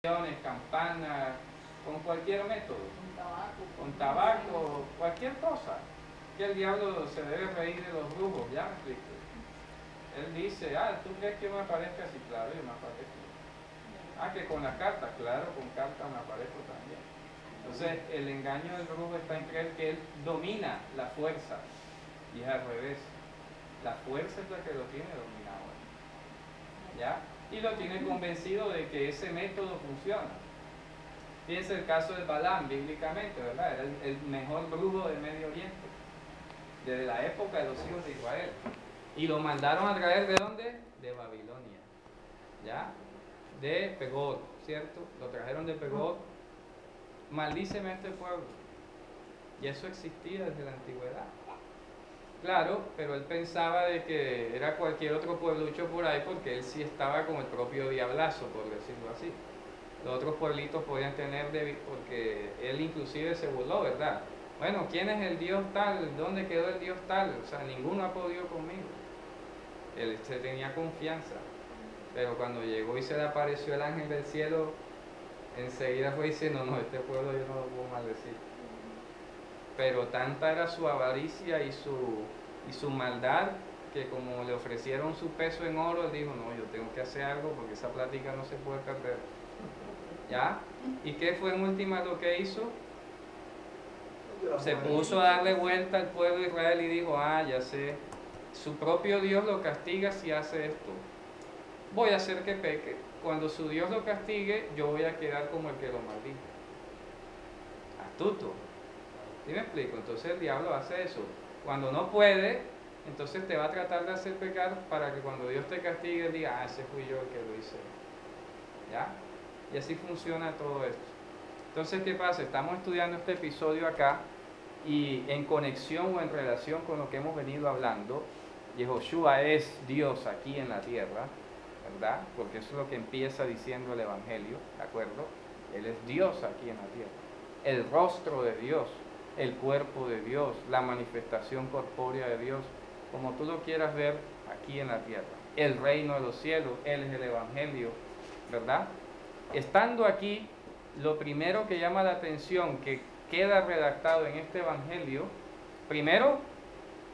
campanas, con cualquier método, con tabaco, tabaco, cualquier cosa, que el diablo se debe reír de los brujos, ya me explico. Él dice, ¿tú crees que yo me aparezca así? Claro, yo me aparezco. Que con la carta, claro, con carta me aparezco también. Entonces, el engaño del brujo está en creer que él domina la fuerza, y es al revés. La fuerza es la que lo tiene dominado, ¿ya? Y lo tiene convencido de que ese método funciona. Fíjense el caso de Balaam, bíblicamente, ¿verdad? Era el mejor brujo de Medio Oriente, desde la época de los hijos de Israel. Y lo mandaron a traer, ¿de dónde? De Babilonia, ¿ya? De Pegod, ¿cierto? Lo trajeron de Pegod. Maldíceme a este pueblo. Y eso existía desde la antigüedad. Claro, pero él pensaba de que era cualquier otro pueblucho por ahí, porque él sí estaba con el propio diablazo, por decirlo así. Los otros pueblitos podían tener, porque él inclusive se burló, ¿verdad? Bueno, ¿quién es el Dios tal? ¿Dónde quedó el Dios tal? O sea, ninguno ha podido conmigo. Él se tenía confianza. Pero cuando llegó y se le apareció el ángel del cielo, enseguida fue diciendo, no, este pueblo yo no lo puedo maldecir. Pero tanta era su avaricia y su maldad, que como le ofrecieron su peso en oro, él dijo, no, yo tengo que hacer algo porque esa plática no se puede perder. ¿Ya? ¿Y qué fue en última lo que hizo? Se puso a darle vuelta al pueblo de Israel y dijo, ya sé, su propio Dios lo castiga si hace esto. Voy a hacer que peque. Cuando su Dios lo castigue, yo voy a quedar como el que lo maldijo. Astuto. ¿Sí me explico? Entonces el diablo hace eso. Cuando no puede, entonces te va a tratar de hacer pecar para que cuando Dios te castigue, diga, ese fui yo el que lo hice. ¿Ya? Y así funciona todo esto. Entonces, ¿qué pasa? Estamos estudiando este episodio acá y en conexión o en relación con lo que hemos venido hablando, Yehoshua es Dios aquí en la tierra, ¿verdad? Porque eso es lo que empieza diciendo el Evangelio, ¿de acuerdo? Él es Dios aquí en la tierra. El rostro de Dios, el cuerpo de Dios, la manifestación corpórea de Dios, como tú lo quieras ver aquí en la tierra. El reino de los cielos, Él es el Evangelio, ¿verdad? Estando aquí, lo primero que llama la atención, que queda redactado en este Evangelio, primero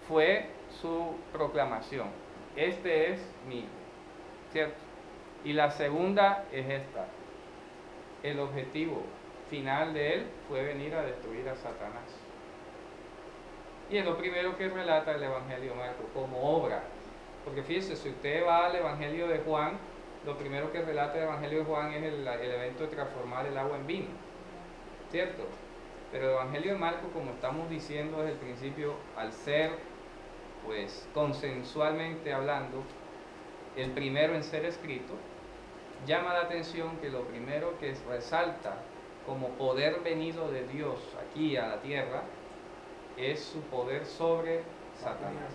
fue su proclamación. Este es mi hijo, ¿cierto? Y la segunda es esta. El objetivo final de él fue venir a destruir a Satanás. Y es lo primero que relata el Evangelio de Marcos como obra. Porque fíjese, si usted va al Evangelio de Juan, lo primero que relata el Evangelio de Juan es el evento de transformar el agua en vino, ¿cierto? Pero el Evangelio de Marcos, como estamos diciendo desde el principio, al ser, pues, consensualmente hablando, el primero en ser escrito, llama la atención que lo primero que resalta como poder venido de Dios aquí a la tierra es su poder sobre Satanás.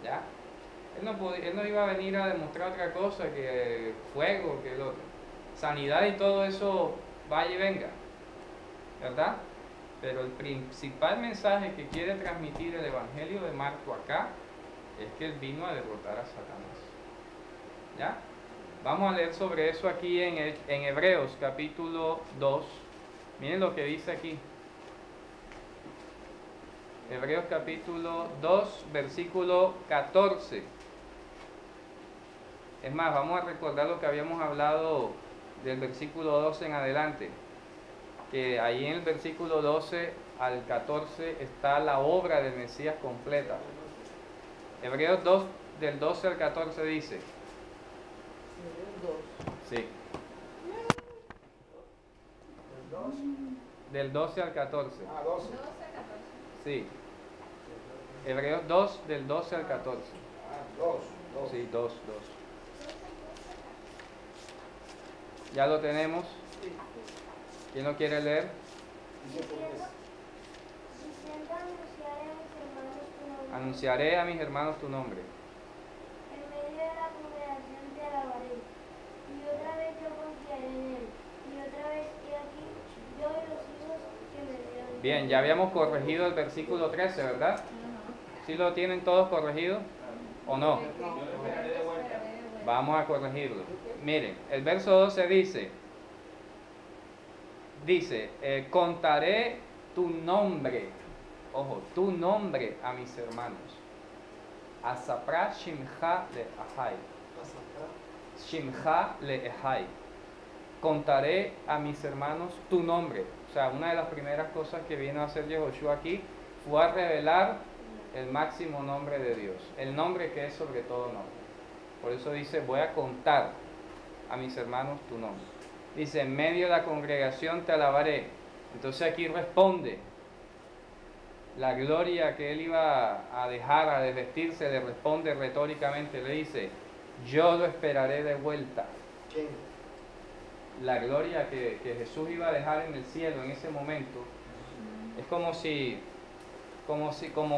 ¿Ya? Él no iba a venir a demostrar otra cosa que fuego, que lo otro. Sanidad y todo eso vaya y venga, ¿verdad? Pero el principal mensaje que quiere transmitir el Evangelio de Marco acá es que él vino a derrotar a Satanás. ¿Ya? Vamos a leer sobre eso aquí en Hebreos capítulo 2. Miren lo que dice aquí. Hebreos capítulo 2, versículo 14. Es más, vamos a recordar lo que habíamos hablado del versículo 12 en adelante. Que ahí en el versículo 12 al 14 está la obra del Mesías completa. Hebreos 2, del 12 al 14 dice. Sí. Del 12 al 14. 12. Sí. Hebreos 2, del 12 al 14. 2. Sí, 2. Ya lo tenemos. ¿Quién lo quiere leer? Anunciaré a mis hermanos tu nombre. En medio de la congregación te alabaré. Y otra vez yo confiaré en él. Y otra vez he aquí, yo y los hijos que me dieron. Bien, ya habíamos corregido el versículo 13, ¿verdad? ¿Sí lo tienen todos corregido? ¿O no? Vamos a corregirlo. Miren, el verso 12 dice, contaré tu nombre, ojo, tu nombre a mis hermanos. Asapra shimcha le ahai. Shimcha le ahai. Contaré a mis hermanos tu nombre. O sea, una de las primeras cosas que vino a hacer Yehoshua aquí fue a revelar el máximo nombre de Dios, el nombre que es sobre todo nombre. Por eso dice, voy a contar a mis hermanos tu nombre. Dice, en medio de la congregación te alabaré. Entonces aquí responde la gloria que él iba a dejar, a desvestirse, le responde retóricamente, le dice, yo lo esperaré de vuelta. ¿Quién? La gloria que Jesús iba a dejar en el cielo en ese momento, es como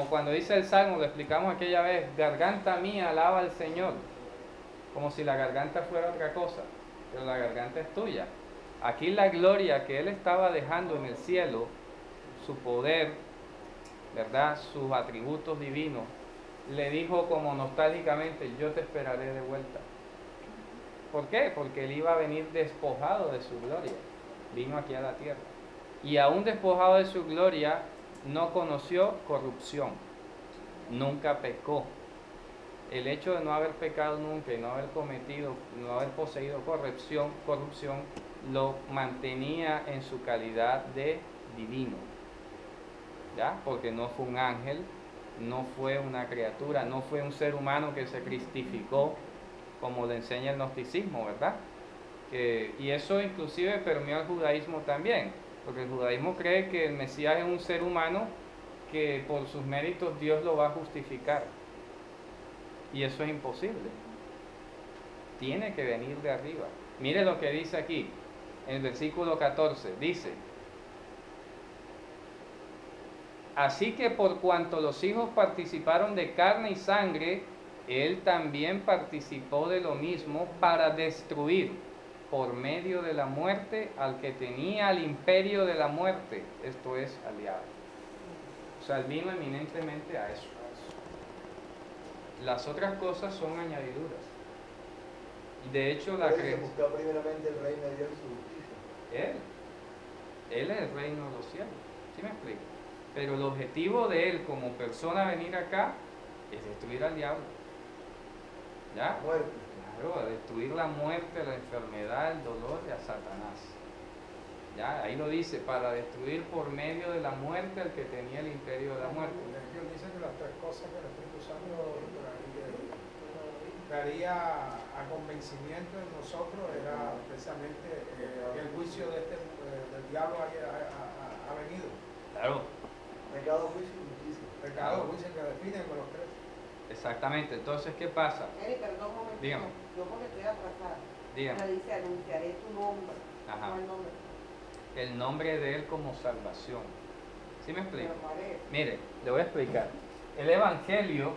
cuando dice el Salmo, lo explicamos aquella vez, garganta mía alaba al Señor, como si la garganta fuera otra cosa, pero la garganta es tuya. Aquí la gloria que él estaba dejando en el cielo, su poder, ¿verdad?, sus atributos divinos, le dijo como nostálgicamente, yo te esperaré de vuelta. ¿Por qué? Porque él iba a venir despojado de su gloria, vino aquí a la tierra. Y aún despojado de su gloria, no conoció corrupción, nunca pecó. El hecho de no haber pecado nunca y no haber poseído corrupción, lo mantenía en su calidad de divino. ¿Ya? Porque no fue un ángel, no fue una criatura, no fue un ser humano que se cristificó, como le enseña el gnosticismo, ¿verdad? Y eso inclusive permeó al judaísmo también, porque el judaísmo cree que el Mesías es un ser humano que por sus méritos Dios lo va a justificar. Y eso es imposible. Tiene que venir de arriba. Mire lo que dice aquí, en el versículo 14, dice, así que por cuanto los hijos participaron de carne y sangre, él también participó de lo mismo para destruir por medio de la muerte al que tenía el imperio de la muerte, esto es, al diablo. O sea, él vino eminentemente a eso. Las otras cosas son añadiduras. Y de hecho la creencia. Buscó primeramente el reino de Dios y su justicia. Él es el reino de los cielos. ¿Sí me explico? Pero el objetivo de él como persona venir acá es destruir al diablo. ¿Ya? Muerte. Claro, destruir la muerte, la enfermedad, el dolor y a Satanás. ¿Ya? Ahí lo dice, para destruir por medio de la muerte al que tenía el imperio de la muerte. Ellos dicen que las tres cosas que el Espíritu Santo daría a convencimiento en nosotros era precisamente el juicio del diablo ha venido. Claro. Pecado, juicio y justicia. Pecado, juicio que definen con los tres. Exactamente. Entonces, ¿qué pasa? Perdón un momento. Dígame. Yo porque estoy atrasada. Dígame. Me dice, anunciaré tu nombre. Ajá. ¿Cuál nombre? El nombre de él como salvación. ¿Sí me explico? Pero, ¿cuál es? Mire, le voy a explicar. El Evangelio,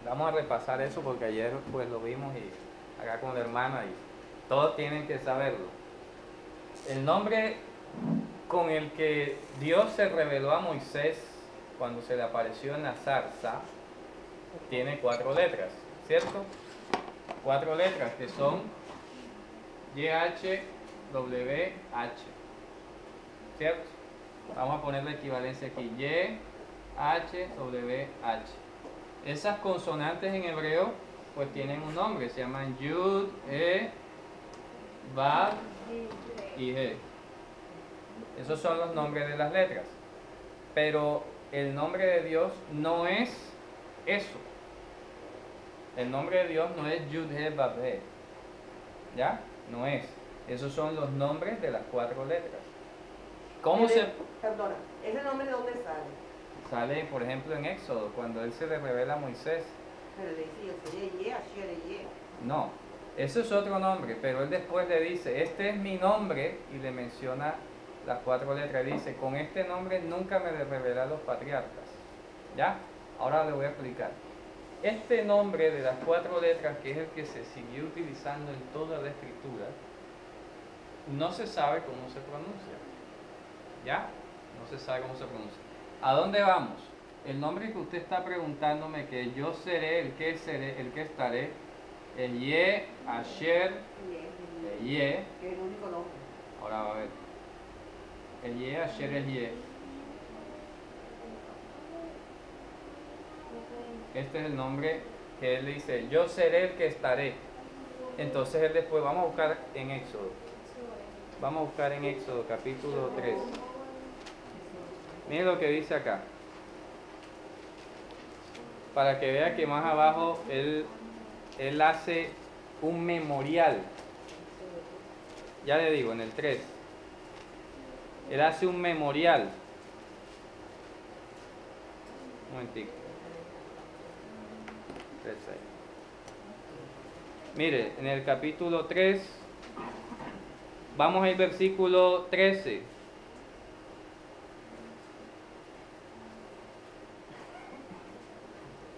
vamos a repasar eso porque ayer pues lo vimos y acá con la hermana y todos tienen que saberlo. El nombre con el que Dios se reveló a Moisés cuando se le apareció en la zarza tiene 4 letras, ¿cierto? 4 letras que son YHWH, ¿cierto? Vamos a poner la equivalencia aquí, YHWH. Esas consonantes en hebreo pues tienen un nombre, se llaman Yud, Vav y He. Esos son los nombres de las letras. Pero el nombre de Dios no es eso. El nombre de Dios no es Yud, He, Vav, He. ¿Ya? No es. Esos son los nombres de las 4 letras. ¿Cómo se...? Perdona, ¿ese nombre de dónde sale? Sale, por ejemplo, en Éxodo, cuando él se le revela a Moisés. Pero le dice, yo soy Ye, Asher, Ye. No, eso es otro nombre, pero él después le dice, este es mi nombre, y le menciona las 4 letras. Dice, con este nombre nunca me le revelé a los patriarcas. ¿Ya? Ahora le voy a explicar. Este nombre de las 4 letras, que es el que se siguió utilizando en toda la escritura, no se sabe cómo se pronuncia. ¿Ya? No se sabe cómo se pronuncia. ¿A dónde vamos? El nombre que usted está preguntándome, que yo seré, el que estaré, Ehyeh, Asher, Ehyeh. Que es el único nombre. Ahora va a ver. Ehyeh, Asher, Ehyeh. Este es el nombre que él dice, yo seré el que estaré. Entonces él después, vamos a buscar en Éxodo. Vamos a buscar en Éxodo capítulo 3. Miren lo que dice acá. Para que vea que más abajo él hace un memorial. Ya le digo, en el 3. Él hace un memorial. Un momentico. 3, 6. Mire, en el capítulo 3, vamos al versículo 13.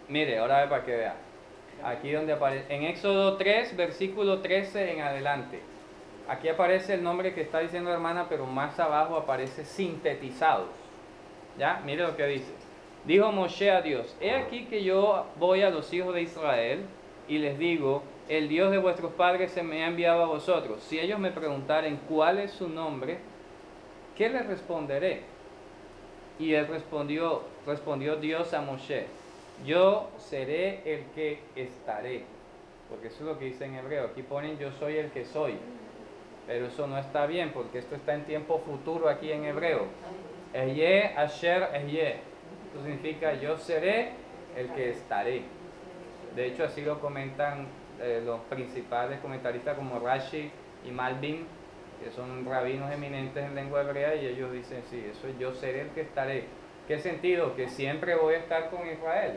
Mire, ahora ve para que vea. Aquí donde aparece, en Éxodo 3, versículo 13 en adelante. Aquí aparece el nombre que está diciendo la hermana, pero más abajo aparece sintetizados. ¿Ya? Mire lo que dice. Dijo Moshe a Dios, he aquí que yo voy a los hijos de Israel y les digo, el Dios de vuestros padres se me ha enviado a vosotros. Si ellos me preguntaren cuál es su nombre, ¿qué les responderé? Y él respondió Dios a Moshe, yo seré el que estaré. Porque eso es lo que dice en hebreo. Aquí ponen yo soy el que soy. Pero eso no está bien porque esto está en tiempo futuro aquí en hebreo. Ehyeh, Asher, Ehyeh. Esto significa yo seré el que estaré. De hecho así lo comentan los principales comentaristas como Rashi y Malbim, que son rabinos eminentes en lengua hebrea, y ellos dicen, sí, eso es yo seré el que estaré. ¿Qué sentido? Que siempre voy a estar con Israel,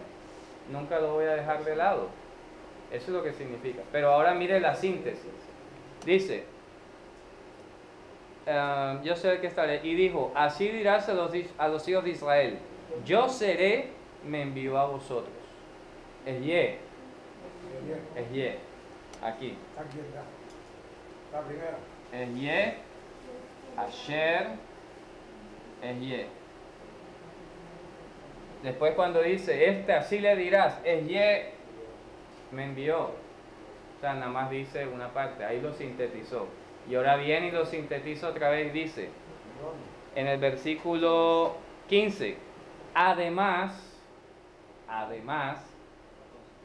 nunca lo voy a dejar de lado. Eso es lo que significa. Pero ahora mire la síntesis. Dice, yo seré el que estaré, y dijo, así dirás a los hijos de Israel, yo seré, me envió a vosotros. Ehyeh, Ehyeh, aquí. Aquí está. La primera. Ehyeh, Asher, Ehyeh. Después cuando dice, así le dirás, Ehyeh, me envió. O sea, nada más dice una parte, ahí lo sintetizó. Y ahora viene y lo sintetiza otra vez, dice, en el versículo 15, además,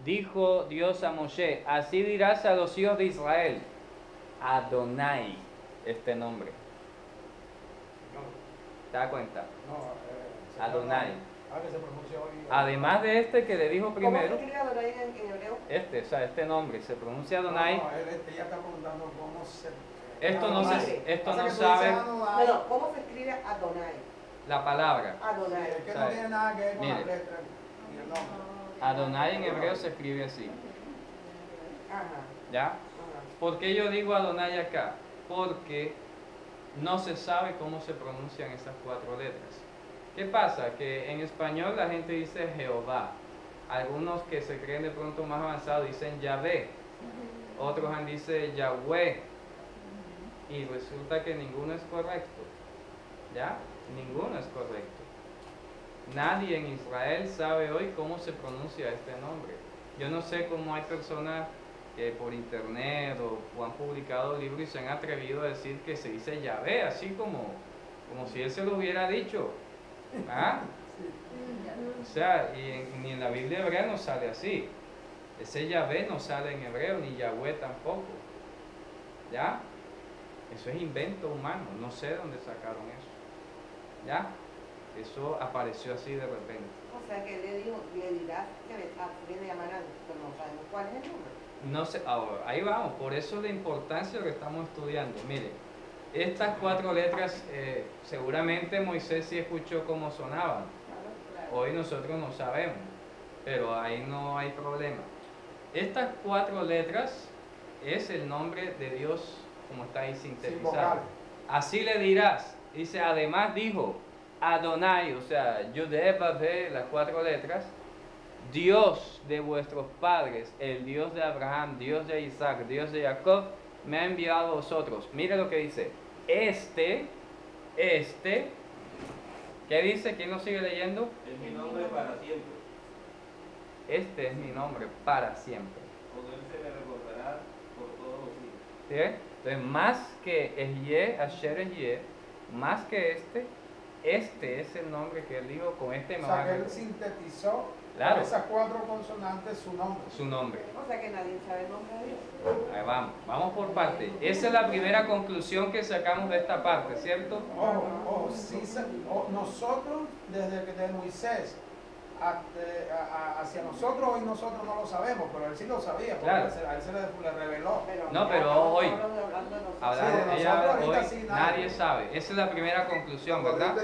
dijo Dios a Moshe, así dirás a los hijos de Israel, Adonai, este nombre. ¿Te das cuenta? No, Adonai. Que se pronunció hoy. Además de este que le dijo primero, ¿Cómo se escribe Adonai en hebreo? este nombre, se pronuncia Adonai. No, ya está preguntando cómo se... Esto no sabe Bueno, ¿cómo se escribe Adonai? la palabra. Adonai. Es que no ¿sabe? tiene nada que ver con Mire. las letras ni el nombre. Adonai en hebreo se escribe así. Ajá. ¿Ya? Ajá. ¿Por qué yo digo Adonai acá? Porque no se sabe cómo se pronuncian esas 4 letras. ¿Qué pasa? Que en español la gente dice Jehová. Algunos que se creen de pronto más avanzados dicen Yahvé. Otros dicen Yahweh. Y resulta que ninguno es correcto. ¿Ya? Ninguno es correcto. Nadie en Israel sabe hoy cómo se pronuncia este nombre. Yo no sé cómo hay personas que por internet o han publicado libros y se han atrevido a decir que se dice Yahvé, así como si él se lo hubiera dicho. ¿Ah? O sea, ni en la Biblia hebrea no sale así. Ese Yahvé no sale en hebreo, ni Yahweh tampoco. ¿Ya? Eso es invento humano, no sé de dónde sacaron eso. ¿Ya? Eso apareció así de repente. O sea que le dirás que viene a llamar a pero no sabemos cuál es el nombre. No sé, ahora, ahí vamos, por eso la importancia de lo que estamos estudiando. Mire, estas 4 letras, seguramente Moisés sí escuchó cómo sonaban. Hoy nosotros no sabemos, pero ahí no hay problema. Estas 4 letras es el nombre de Dios, como está ahí sintetizado. Así le dirás, dice, además dijo, Adonai, o sea, Yudhe, Babhe, las 4 letras, Dios de vuestros padres, el Dios de Abraham, Dios de Isaac, Dios de Jacob, me ha enviado a vosotros. Mire lo que dice, ¿qué dice? ¿Quién lo sigue leyendo? Es mi nombre para siempre. Este es mi nombre para siempre. Con él se me recordará ¿Sí? Entonces, más que Ehyeh, Asher Ehyeh, más que este es el nombre que él dijo, con este me O va sea a que él reconocer. sintetizó Claro. con esas 4 consonantes su nombre. Su nombre. O sea que nadie sabe el nombre de Dios. Ahí vamos por parte. Esa es la primera conclusión que sacamos de esta parte, ¿cierto? Ojo, nosotros desde Moisés hacia nosotros hoy nosotros no lo sabemos, pero él sí lo sabía, porque Claro. a él se le reveló. No, pero ya hoy- estamos hablando de nosotros. Hablando Sí, de ella, nosotros ahorita hoy sí, nadie sabe. Esa es la primera conclusión, ¿verdad?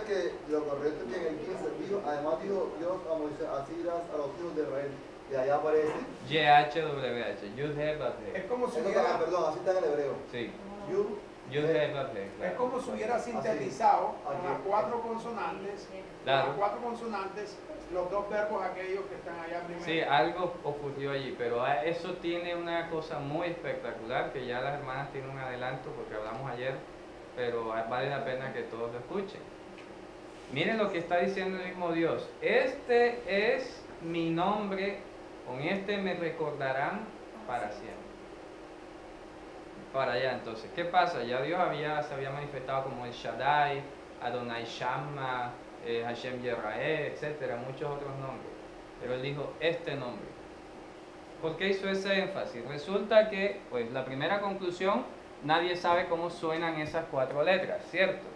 Lo correcto es que en el 15 dijo, además dijo Dios a Moisés, así dirás a los hijos de Israel. Y allá aparece. YHWH, Yud He Vav He. Es como si Eso hubiera, está, perdón, así está en el hebreo. Sí, Yud, Yud He Vav He, es claro. como si hubiera sintetizado con Aquí. las 4 consonantes, Claro. las 4 consonantes, los 2 verbos aquellos que están allá primero. Sí, algo ocurrió allí, pero eso tiene una cosa muy espectacular que ya las hermanas tienen un adelanto porque hablamos ayer, pero vale la pena que todos lo escuchen. Miren lo que está diciendo el mismo Dios. Este es mi nombre, con este me recordarán para siempre. Para allá entonces, ¿qué pasa? Ya Dios se había manifestado como el Shaddai, Adonai Shammah, Hashem Yeraeh, etcétera, muchos otros nombres. Pero él dijo este nombre. ¿Por qué hizo ese énfasis? Resulta que, pues la primera conclusión, nadie sabe cómo suenan esas 4 letras, ¿cierto?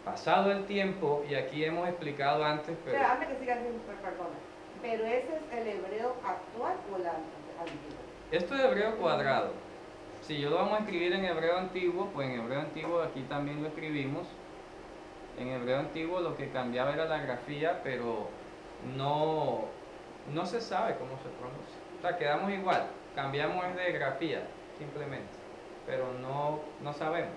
Pasado el tiempo, y aquí hemos explicado antes, pero Pero antes que siga diciendo, perdona, pero ese es el hebreo actual o el antiguo. esto es hebreo cuadrado. Si yo lo vamos a escribir en hebreo antiguo, pues en hebreo antiguo aquí también lo escribimos. En hebreo antiguo lo que cambiaba era la grafía, pero no se sabe cómo se pronuncia. O sea, quedamos igual, cambiamos de grafía, simplemente, pero no sabemos.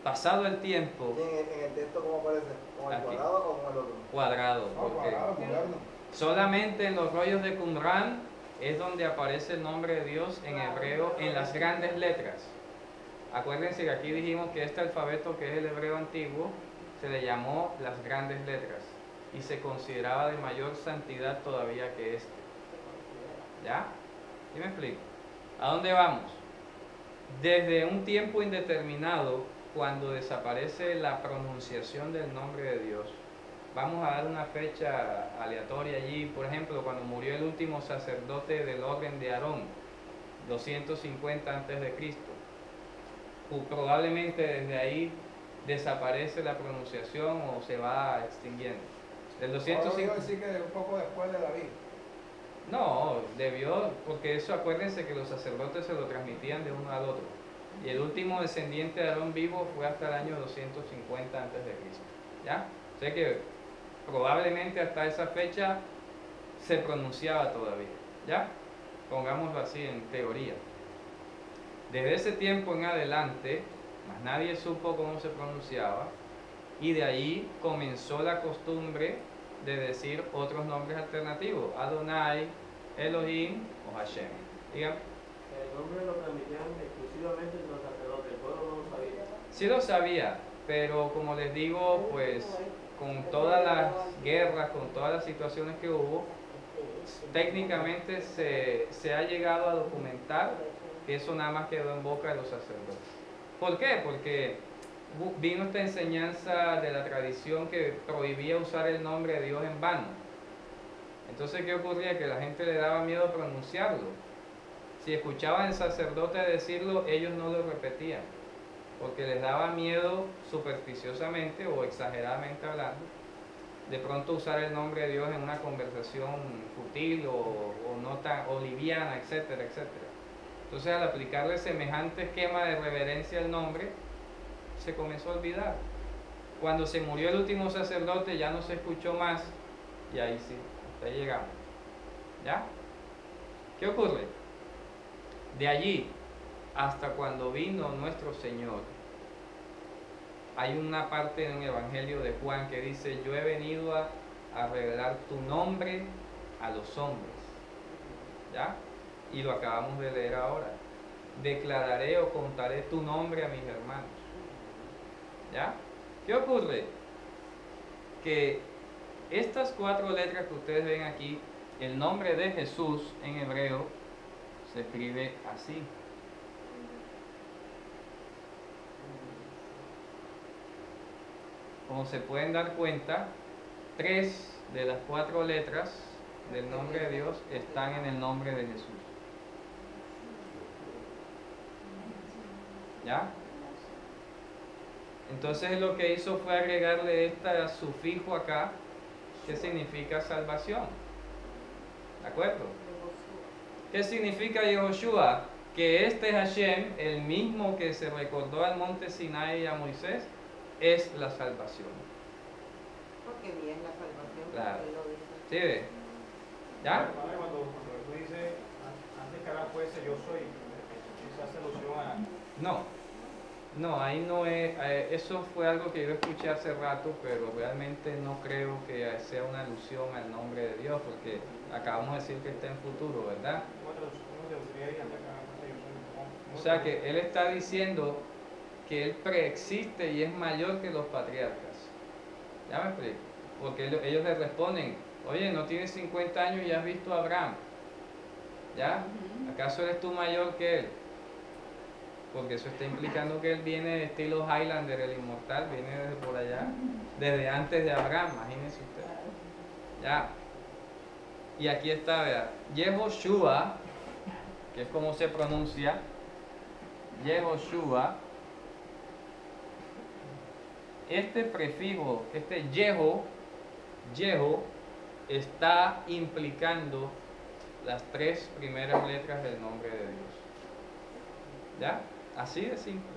Pasado el tiempo, ¿Y en el texto cómo aparece? ¿Con el Aquí. cuadrado o con el otro? cuadrado, No, porque cuadrado, moderno. solamente en los rollos de Qumran es donde aparece el nombre de Dios en hebreo en las grandes letras. Acuérdense que aquí dijimos que este alfabeto, que es el hebreo antiguo, se le llamó las grandes letras y se consideraba de mayor santidad todavía que este. ¿Ya? ¿Sí me explico? ¿A dónde vamos? Desde un tiempo indeterminado, cuando desaparece la pronunciación del nombre de Dios, vamos a dar una fecha aleatoria allí. Por ejemplo, cuando murió el último sacerdote del orden de Aarón, 250 a.C., probablemente desde ahí desaparece la pronunciación o se va extinguiendo. Del Ahora 250. quiero decir que un poco después de David. No, debió, porque eso acuérdense que los sacerdotes se lo transmitían de uno al otro. Y el último descendiente de Aarón vivo fue hasta el año 250 a.C. ¿Ya? O sea que probablemente hasta esa fecha se pronunciaba todavía. ¿Ya? Pongámoslo así en teoría. Desde ese tiempo en adelante, más nadie supo cómo se pronunciaba, y de ahí comenzó la costumbre de decir otros nombres alternativos: Adonai, Elohim o Hashem. Digan. El nombre lo transmitían exclusivamente los sacerdotes, el pueblo no lo sabía. Sí lo sabía, pero como les digo, pues con todas las guerras, con todas las situaciones que hubo, técnicamente se ha llegado a documentar que eso nada más quedó en boca de los sacerdotes. ¿Por qué? Porque vino esta enseñanza de la tradición que prohibía usar el nombre de Dios en vano. Entonces, ¿qué ocurría? Que la gente le daba miedo pronunciarlo. Si escuchaban al sacerdote decirlo, ellos no lo repetían, porque les daba miedo supersticiosamente o exageradamente hablando, de pronto usar el nombre de Dios en una conversación fútil o no tan o liviana, etcétera, etcétera. Entonces, al aplicarle semejante esquema de reverencia al nombre, se comenzó a olvidar. Cuando se murió el último sacerdote ya no se escuchó más, y ahí sí, hasta ahí llegamos. ¿Ya? ¿Qué ocurre? De allí hasta cuando vino nuestro Señor, hay una parte en el Evangelio de Juan que dice: yo he venido a revelar tu nombre a los hombres. ¿Ya? Y lo acabamos de leer ahora. Declararé o contaré tu nombre a mis hermanos. ¿Ya? ¿Qué ocurre? Que estas 4 letras que ustedes ven aquí, el nombre de Jesús en hebreo se escribe así. como se pueden dar cuenta, 3 de las 4 letras del nombre de Dios están en el nombre de Jesús. ¿Ya? Entonces lo que hizo fue agregarle este sufijo acá, que significa salvación. ¿De acuerdo? ¿Qué significa Yehoshua? Que este Hashem, el mismo que se recordó al monte Sinai y a Moisés, es la salvación. Porque bien la salvación, Claro. porque lo dice. ¿Sí ve? ¿Ya? Cuando tú dices, antes que ahora fuese yo soy, eso hace alusión a... No, ahí no es, eso fue algo que yo escuché hace rato, pero realmente no creo que sea una alusión al nombre de Dios, porque acabamos de decir que está en futuro, ¿verdad? O sea que él está diciendo que él preexiste y es mayor que los patriarcas. ¿Ya me explico? Porque ellos le responden, oye, no tienes 50 años y has visto a Abraham. ¿Ya? ¿Acaso eres tú mayor que él? Porque eso está implicando que él viene de estilo Highlander, el inmortal, viene desde por allá, desde antes de Abraham, imagínense usted. Ya. Y aquí está, vea, Yehoshua, que es como se pronuncia, Yehoshua, este prefijo, este Yeho, está implicando las 3 primeras letras del nombre de Dios. ¿Ya? Así de simple.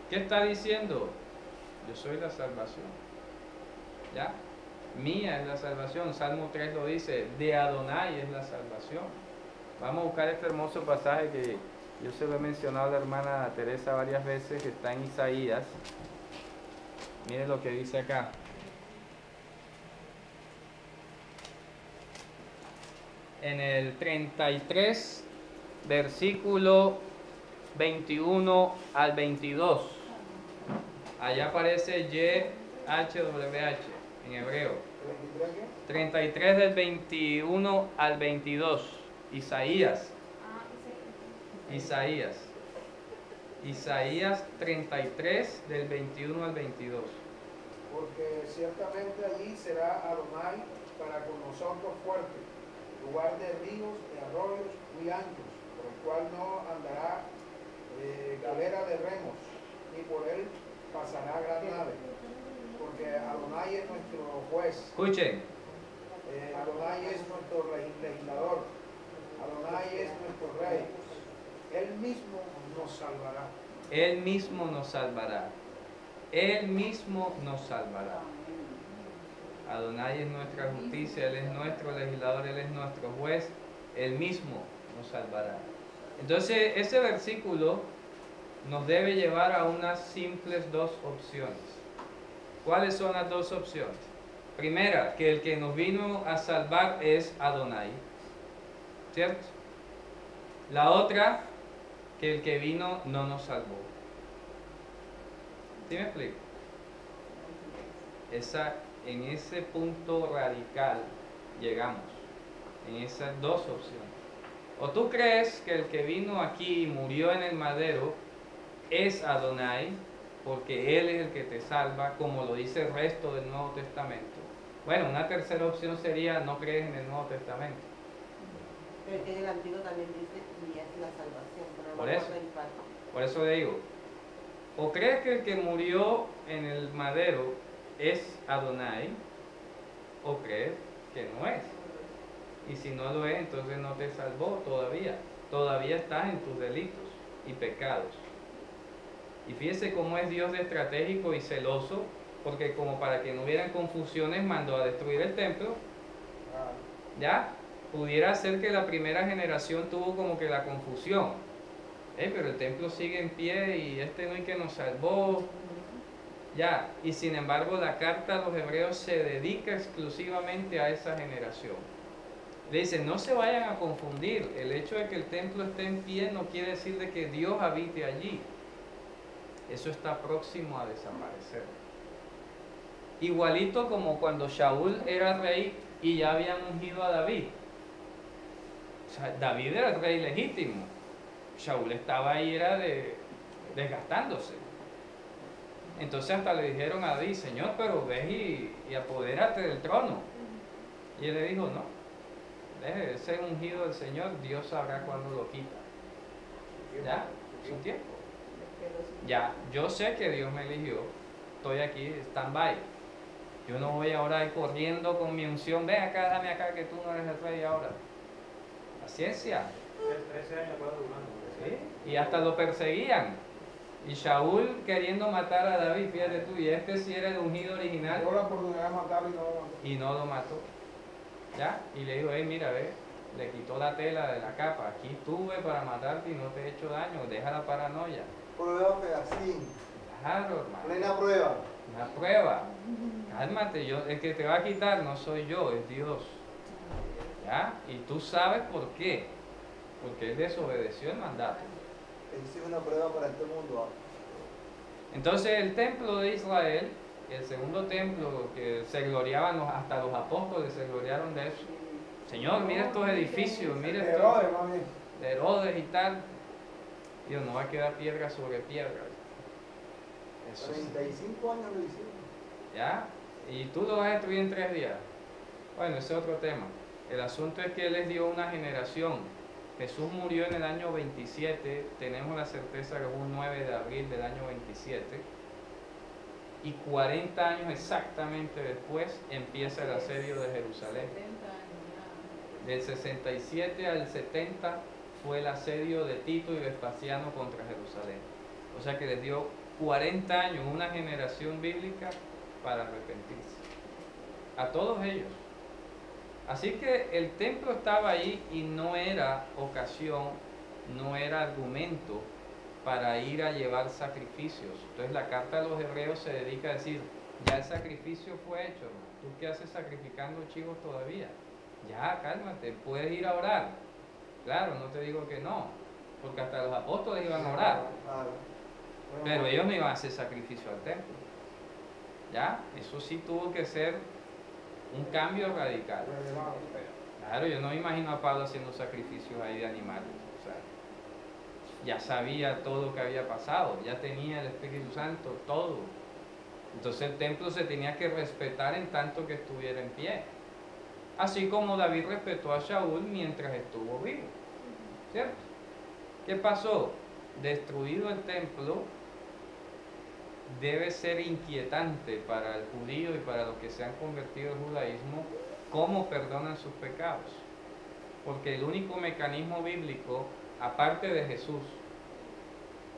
¿Qué está diciendo? Yo soy la salvación. ¿Ya? Mía es la salvación. Salmo 3 lo dice, de Adonai es la salvación. Vamos a buscar este hermoso pasaje que yo se lo he mencionado a la hermana Teresa varias veces, que está en Isaías. Miren lo que dice acá. En el 33, versículo 21 al 22. Allá aparece YHWH en hebreo. 33 del 21 al 22. Isaías 33 del 21 al 22. Porque ciertamente allí será Adonai para con nosotros fuerte, lugar de ríos, de arroyos muy anchos, por el cual no andará galera de remos, ni por él pasará gran nave, porque Adonai es nuestro juez. Escuchen. Adonai es nuestro legislador, Adonai es nuestro rey, él mismo nos salvará. Él mismo nos salvará. Él mismo nos salvará. Adonai es nuestra justicia, Él es nuestro legislador, Él es nuestro juez, Él mismo nos salvará. Entonces, ese versículo nos debe llevar a unas simples 2 opciones. ¿Cuáles son las 2 opciones? Primera, que el que nos vino a salvar es Adonai, ¿cierto? La otra, que el que vino no nos salvó. ¿Sí me explico? En ese punto radical llegamos, en esas 2 opciones. O tú crees que el que vino aquí y murió en el madero es Adonai, porque Él es el que te salva, como lo dice el resto del Nuevo Testamento. Bueno, una tercera opción sería no crees en el Nuevo Testamento. Pero que en el Antiguo también dice, y es la salvación. Pero no Por me eso. acuerdo el paso. Por eso le digo, o crees que el que murió en el madero es Adonai, o crees que no es. Y si no lo es, entonces no te salvó todavía. Todavía estás en tus delitos y pecados. Y fíjese cómo es Dios de estratégico y celoso, porque como para que no hubieran confusiones, mandó a destruir el templo. ¿Ya? Pudiera ser que la primera generación tuvo como que la confusión. Pero el templo sigue en pie y este no es que nos salvó. Ya, y sin embargo la carta a los hebreos se dedica exclusivamente a esa generación. Le dicen, no se vayan a confundir, el hecho de que el templo esté en pie no quiere decir de que Dios habite allí. Eso está próximo a desaparecer. Igualito como cuando Shaul era rey y ya habían ungido a David. O sea, David era el rey legítimo. Shaul estaba ahí, era desgastándose. Entonces hasta le dijeron a David, Señor, pero ve y apodérate del trono. Y él le dijo, no, deje de ser ungido del Señor, Dios sabrá cuándo lo quita. ¿Ya? Su tiempo. Ya, yo sé que Dios me eligió, estoy aquí, stand-by. Yo no voy ahora a ir corriendo con mi unción, ven acá, dame acá que tú no eres el rey ahora. Paciencia. 13 años para durando. ¿Sí? Y hasta lo perseguían. Y Shaul queriendo matar a David, fíjate tú, y este sí era el ungido original Tuvo la oportunidad de matarlo y no lo mató. y no lo mató. ¿Ya? Y le dijo, mira, ve, le quitó la tela de la capa, aquí estuve para matarte y no te he hecho daño, deja la paranoia. Prueba así, Claro, hermano. plena prueba. Una prueba. Cálmate, el que te va a quitar no soy yo, es Dios. ¿Ya? Y tú sabes por qué. Porque él desobedeció el mandato. Esa es una prueba para este mundo. Entonces el templo de Israel, el segundo templo que se gloriaban, hasta los apóstoles se gloriaron de eso. Señor, mira estos edificios, mira estos Herodes, más bien. de Herodes y tal. Dios, no va a quedar piedra sobre piedra. Eso sí. 35 años lo hicieron. ¿Ya? Y tú lo vas a destruir en 3 días. Bueno, ese es otro tema. El asunto es que Él les dio una generación. Jesús murió en el año 27, tenemos la certeza que fue un 9 de abril del año 27. Y 40 años exactamente después empieza el asedio de Jerusalén. Del 67 al 70 fue el asedio de Tito y Vespasiano contra Jerusalén. O sea que les dio 40 años, una generación bíblica para arrepentirse. A todos ellos. Así que el templo estaba ahí y no era ocasión, no era argumento para ir a llevar sacrificios. Entonces la carta de los Hebreos se dedica a decir, ya el sacrificio fue hecho, hermano. ¿Tú qué haces sacrificando chivos todavía? Ya, cálmate, puedes ir a orar. Claro, no te digo que no, porque hasta los apóstoles iban a orar. Claro. Pero ellos no iban a hacer sacrificio al templo. ¿Ya? Eso sí tuvo que ser un cambio radical. Claro, yo no me imagino a Pablo haciendo sacrificios ahí de animales. O sea, ya sabía todo lo que había pasado, ya tenía el Espíritu Santo, todo. Entonces el templo se tenía que respetar en tanto que estuviera en pie. Así como David respetó a Shaul mientras estuvo vivo. ¿Cierto? ¿Qué pasó? Destruido el templo, debe ser inquietante para el judío y para los que se han convertido al judaísmo cómo perdonan sus pecados. Porque el único mecanismo bíblico, aparte de Jesús,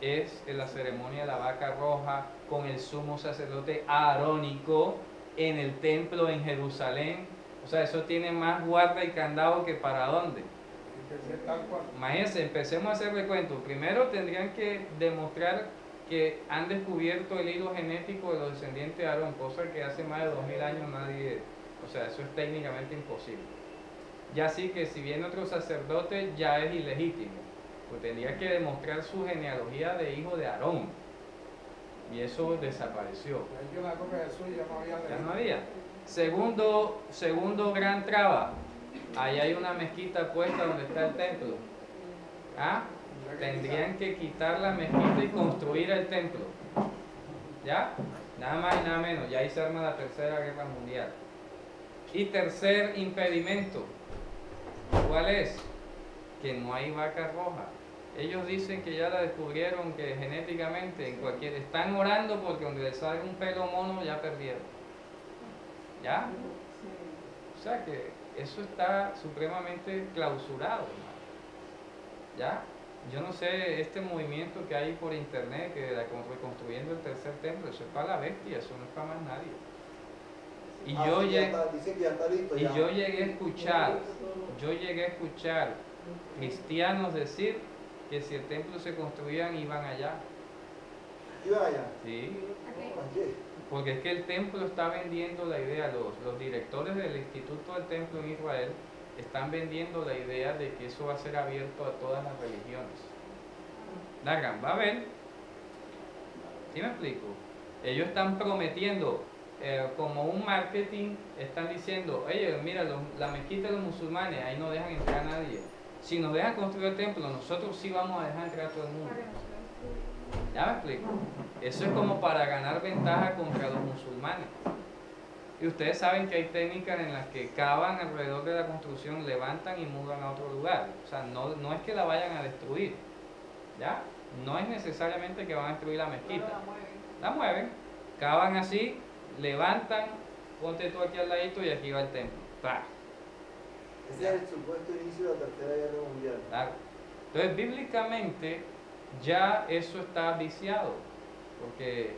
es en la ceremonia de la vaca roja con el sumo sacerdote arónico en el templo en Jerusalén. O sea, eso tiene más guarda y candado que para dónde. Imagínense, empecemos a hacer recuento. Primero tendrían que demostrar que han descubierto el hilo genético de los descendientes de Aarón, cosa que hace más de 2000 años nadie, o sea, eso es técnicamente imposible. Ya sí que si viene otro sacerdote ya es ilegítimo, pues tendría que demostrar su genealogía de hijo de Aarón, y eso desapareció. Ya no había. Segundo gran traba, ahí hay una mezquita puesta donde está el templo. ¿Ah? Tendrían que quitar la mezquita y construir el templo. ¿Ya? Nada más y nada menos. Ya ahí se arma la tercera guerra mundial. Y tercer impedimento, ¿cuál es? Que no hay vaca roja. Ellos dicen que ya la descubrieron, que genéticamente en cualquier... Están orando porque donde les salga un pelo mono ya perdieron. ¿Ya? O sea que eso está supremamente clausurado, ¿no? ¿Ya? Yo no sé, este movimiento que hay por internet, que reconstruyendo el tercer templo, eso es para la bestia, eso no es para más nadie. Y yo llegué a escuchar cristianos decir que si el templo se construían iban allá. ¿Iban allá? Sí, ¿Qué? porque es que el templo está vendiendo la idea, los directores del Instituto del Templo en Israel están vendiendo la idea de que eso va a ser abierto a todas las religiones. Dagan, va a ver. ¿Sí me explico? Ellos están prometiendo, como un marketing, están diciendo, oye, mira, la mezquita de los musulmanes, ahí no dejan entrar a nadie. Si nos dejan construir el templo, nosotros sí vamos a dejar entrar a todo el mundo. ¿Ya me explico? Eso es como para ganar ventaja contra los musulmanes. Y ustedes saben que hay técnicas en las que cavan alrededor de la construcción, levantan y mudan a otro lugar. O sea, no es que la vayan a destruir, ¿ya? No es necesariamente que van a destruir la mezquita. La mueven, cavan así, levantan, ponte tú aquí al ladito y aquí va el templo. ¡Pah! Ese es el supuesto inicio de la Tercera Guerra Mundial. Claro. Entonces, bíblicamente, ya eso está viciado, porque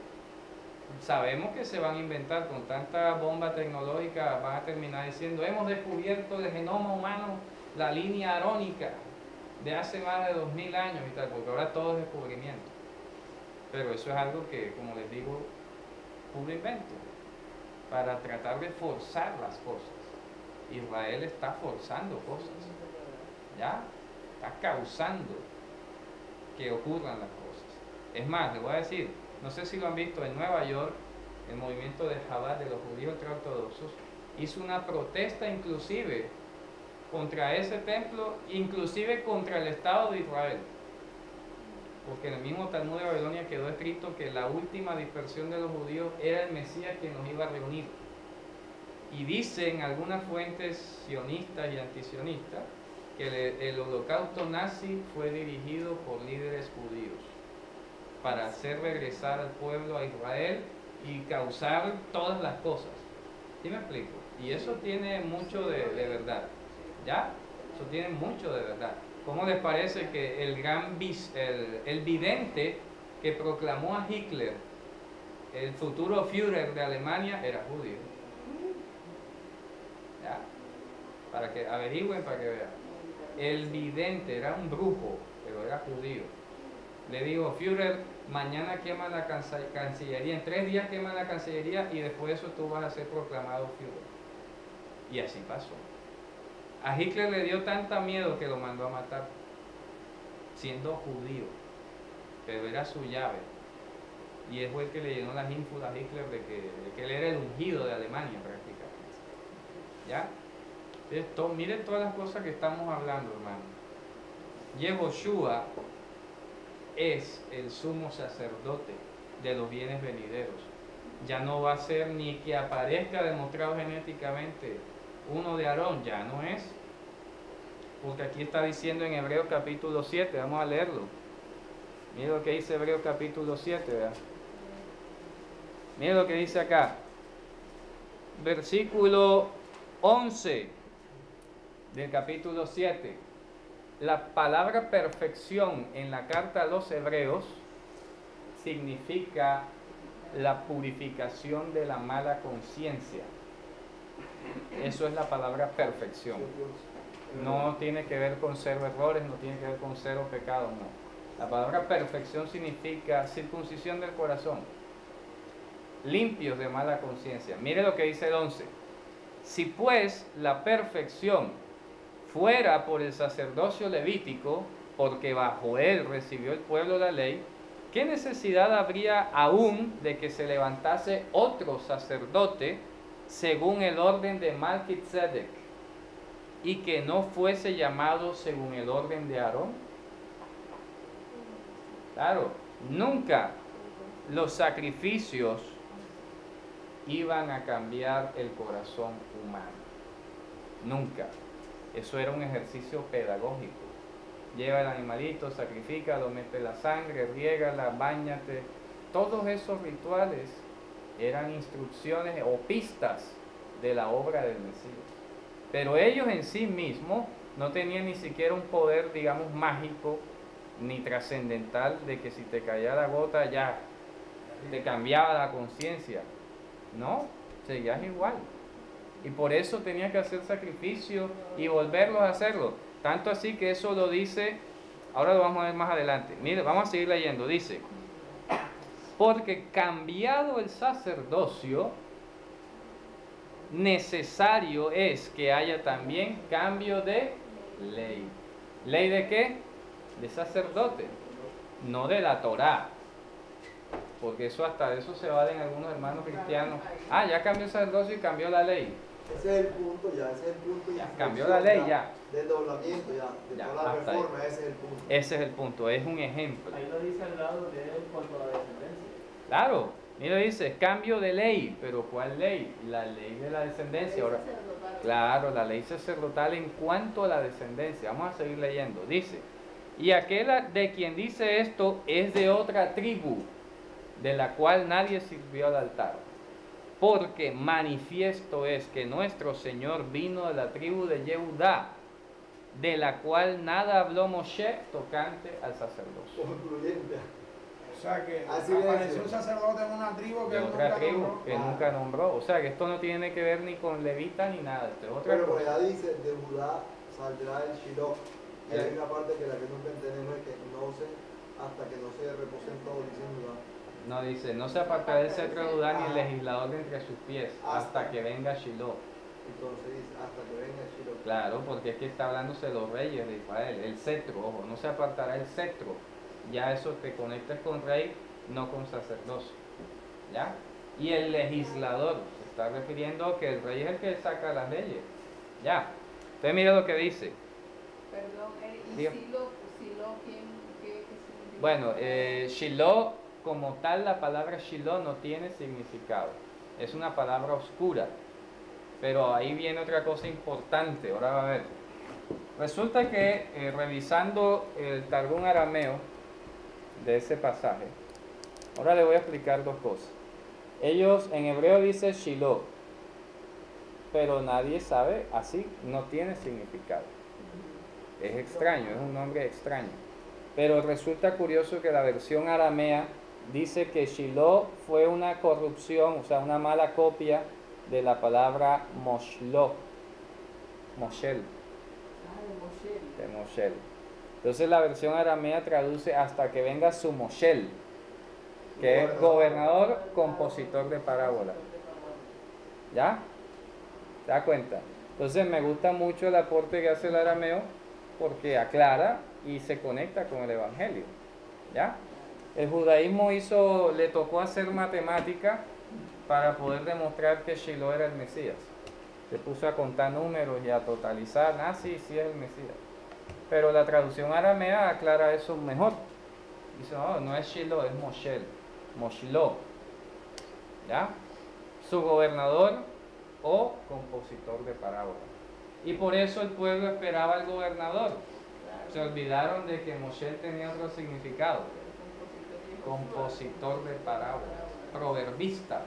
sabemos que se van a inventar con tanta bomba tecnológica, van a terminar diciendo, hemos descubierto el genoma humano, la línea arónica de hace más de 2000 años y tal, porque ahora todo es descubrimiento. Pero eso es algo que, como les digo, puro invento, para tratar de forzar las cosas. Israel está forzando cosas, ¿ya? Está causando que ocurran las cosas. Es más, les voy a decir, no sé si lo han visto, en Nueva York, el movimiento de Chabad de los judíos ultraortodoxos hizo una protesta inclusive contra ese templo, inclusive contra el Estado de Israel. Porque en el mismo Talmud de Babilonia quedó escrito que la última dispersión de los judíos era el Mesías quien nos iba a reunir. Y dicen algunas fuentes sionistas y antisionistas que el holocausto nazi fue dirigido por líderes judíos para hacer regresar al pueblo a Israel y causar todas las cosas. ¿Sí me explico? Y eso tiene mucho de verdad. ¿Ya? Eso tiene mucho de verdad. ¿Cómo les parece que el vidente que proclamó a Hitler, el futuro Führer de Alemania, era judío? ¿Ya? Para que averigüen, para que vean. El vidente era un brujo, pero era judío. Le digo, Führer, mañana quema la Cancillería, en 3 días quema la Cancillería y después de eso tú vas a ser proclamado Führer. Y así pasó. A Hitler le dio tanta miedo que lo mandó a matar, siendo judío, pero era su llave. Y él fue el que le llenó las ínfulas a Hitler de que él era el ungido de Alemania prácticamente. ¿Ya? Entonces, miren todas las cosas que estamos hablando, hermano. Yehoshua es el sumo sacerdote de los bienes venideros. Ya no va a ser ni que aparezca demostrado genéticamente uno de Aarón, ya no es. Porque aquí está diciendo en Hebreos capítulo 7, vamos a leerlo. Miren lo que dice Hebreos capítulo 7, ¿verdad? Miren lo que dice acá. Versículo 11 del capítulo 7. La palabra perfección en la carta a los Hebreos significa la purificación de la mala conciencia. Eso es la palabra perfección. No tiene que ver con cero errores, no tiene que ver con cero pecados, no. La palabra perfección significa circuncisión del corazón, limpios de mala conciencia. Mire lo que dice el 11. Si pues la perfección fuera por el sacerdocio levítico, porque bajo él recibió el pueblo la ley, ¿qué necesidad habría aún de que se levantase otro sacerdote según el orden de Melquisedec y que no fuese llamado según el orden de Aarón? Claro, nunca los sacrificios iban a cambiar el corazón humano. Nunca. Eso era un ejercicio pedagógico. Lleva el animalito, sacrifícalo, mete la sangre, riégala, báñate. Todos esos rituales eran instrucciones o pistas de la obra del Mesías. Pero ellos en sí mismos no tenían ni siquiera un poder, digamos, mágico ni trascendental de que si te caía la gota ya te cambiaba la conciencia. No, seguías igual. Y por eso tenía que hacer sacrificio y volverlos a hacerlo. Tanto así que eso lo dice, ahora lo vamos a ver más adelante. Mire, vamos a seguir leyendo. Dice, porque cambiado el sacerdocio, necesario es que haya también cambio de ley. ¿Ley de qué? De sacerdote, no de la Torá. Porque eso hasta de eso se valen algunos hermanos cristianos. Ah, ya cambió el sacerdocio y cambió la ley. Ese es el punto ya, ese es el punto. Ya, cambió la ley ya. Del doblamiento ya, de Ya, toda la hasta reforma, ahí. ese es el punto. Ese es el punto, es un ejemplo. Ahí lo dice al lado de él cuando Claro, mira, dice, cambio de ley, pero ¿cuál ley? La ley de la descendencia. Ahora, claro, la ley sacerdotal en cuanto a la descendencia. Vamos a seguir leyendo. Dice, y aquel de quien dice esto es de otra tribu, de la cual nadie sirvió al altar. Porque manifiesto es que nuestro Señor vino de la tribu de Yehudá, de la cual nada habló Moshe tocante al sacerdocio. Concluyente. O sea que Así apareció es. un sacerdote en una tribu que De él otra nunca tribu nombró. que nunca nombró. O sea que esto no tiene que ver ni con levita ni nada. Esto es otra Pero por cosa. allá dice, de Judá saldrá el Shiloh. Y hay una parte que la que nunca entendemos es que no se, hasta que no se reposen todos, dice Judá. No dice, no se apartará del cetro de Judá ni el legislador de entre sus pies, hasta que venga Shiloh. Entonces dice, hasta que venga el Shiloh. Claro, porque es que está hablándose de los reyes de Israel. El cetro, ojo, no se apartará el cetro. Ya eso te conectas con rey, no con sacerdocio. ¿Ya? Y el legislador, se está refiriendo que el rey es el que saca las leyes. ¿Ya? Entonces mira lo que dice. Perdón, ¿y Diga. Silo qué significa? Bueno, Shiloh, como tal, la palabra Shiloh no tiene significado. Es una palabra oscura. Pero ahí viene otra cosa importante. Ahora va a ver. Resulta que revisando el Targum arameo de ese pasaje, ahora le voy a explicar dos cosas. Ellos en hebreo dice Shiloh, pero nadie sabe, así no tiene significado. Es extraño, es un nombre extraño. Pero resulta curioso que la versión aramea dice que Shiloh fue una corrupción, o sea, una mala copia de la palabra Moshlo, Moshel, de Moshel. Entonces la versión aramea traduce hasta que venga su Moshel, que es gobernador, compositor de parábolas. ¿Ya? ¿Te das cuenta? Entonces me gusta mucho el aporte que hace el arameo porque aclara y se conecta con el evangelio. ¿Ya? El judaísmo le tocó hacer matemática para poder demostrar que Shiloh era el Mesías. Se puso a contar números y a totalizar, sí es el Mesías. Pero la traducción aramea aclara eso mejor. Dice, no es Shiloh, es Moshel, Moshlo. ¿Ya? Su gobernador o compositor de parábolas. Y por eso el pueblo esperaba al gobernador. Se olvidaron de que Moshel tenía otro significado. Compositor de parábolas, proverbista.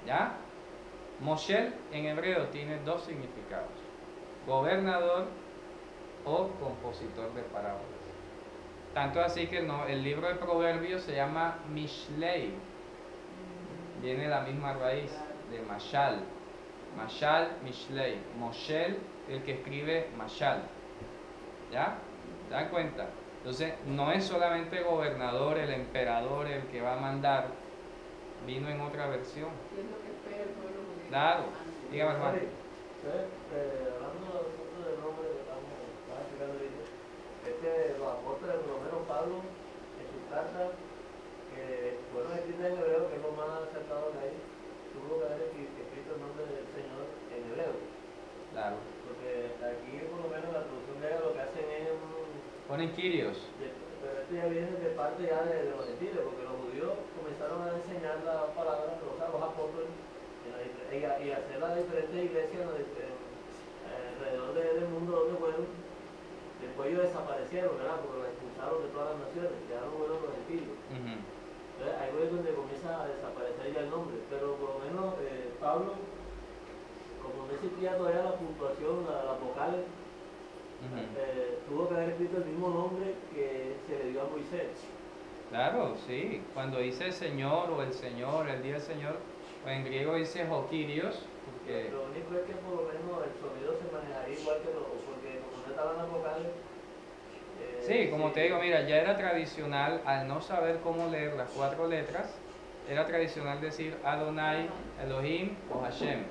¿Ya? Moshel en hebreo tiene dos significados: gobernador o compositor de parábolas. Tanto así que el libro de Proverbios se llama Mishlei. Viene la misma raíz de Mashal. Mashal, Mishlei. Moshel, el que escribe Mashal. ¿Ya? ¿Se dan cuenta? Entonces, no es solamente gobernador, el emperador, el que va a mandar. Vino en otra versión. ¿Qué es lo que espera el pueblo judío? Claro. Dígame, hermano. Hablando de nosotros del nombre que estamos explicando ahorita, es que los apóstoles, por lo menos Pablo, en sus cartas, que fueron escritas en hebreo, que es lo más acertado que hay, tuvo que haber escrito el nombre del Señor en hebreo. Claro. Porque aquí, por lo menos, la traducción griega lo que hacen es Ponen Kyrios. pero esto ya viene de parte ya de los gentiles, porque los judíos comenzaron a enseñar la palabra, los apóstoles, y hacer las diferentes iglesias alrededor del mundo donde fueron. Después ellos desaparecieron, ¿verdad? Porque los expulsaron de todas las naciones, quedaron buenos los gentiles. Entonces ahí es donde comienza a desaparecer ya el nombre, pero por lo menos Pablo, como no existía todavía la puntuación, las vocales, tuvo que haber escrito el mismo nombre que se le dio a Moisés. Claro, sí. Cuando dice Señor o el Señor, el día del Señor, pues en griego dice Kyrios, porque Lo único es que por lo menos el sonido se manejaría igual que porque como no estaban las vocales. sí, como te digo, mira, ya era tradicional, al no saber cómo leer las 4 letras, era tradicional decir Adonai, Elohim o Hashem.